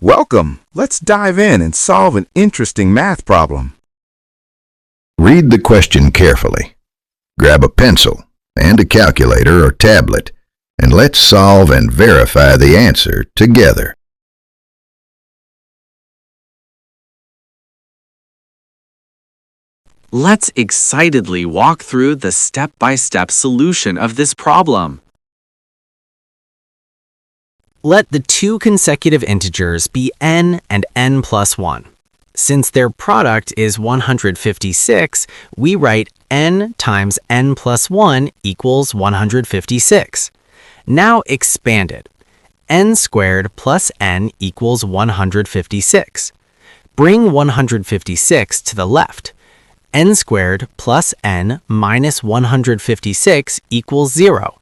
Welcome! Let's dive in and solve an interesting math problem. Read the question carefully. Grab a pencil and a calculator or tablet, and let's solve and verify the answer together. Let's excitedly walk through the step-by-step solution of this problem. Let the two consecutive integers be n and n plus 1. Since their product is 156, we write n times n plus 1 equals 156. Now expand it. N squared plus n equals 156. Bring 156 to the left. N squared plus n minus 156 equals 0.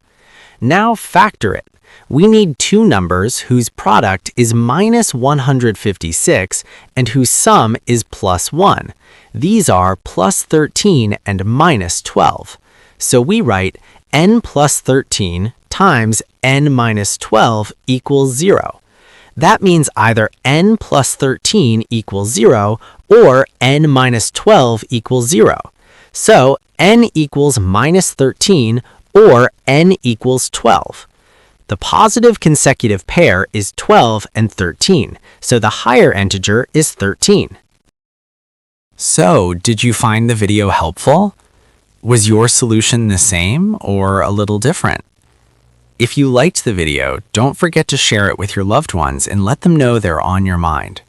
Now factor it. We need two numbers whose product is minus 156 and whose sum is plus 1. These are plus 13 and minus 12. So we write n plus 13 times n minus 12 equals 0. That means either n plus 13 equals 0 or n minus 12 equals 0. So n equals minus 13 or n equals 12. The positive consecutive pair is 12 and 13, so the higher integer is 13. So, did you find the video helpful? Was your solution the same or a little different? If you liked the video, don't forget to share it with your loved ones and let them know they're on your mind.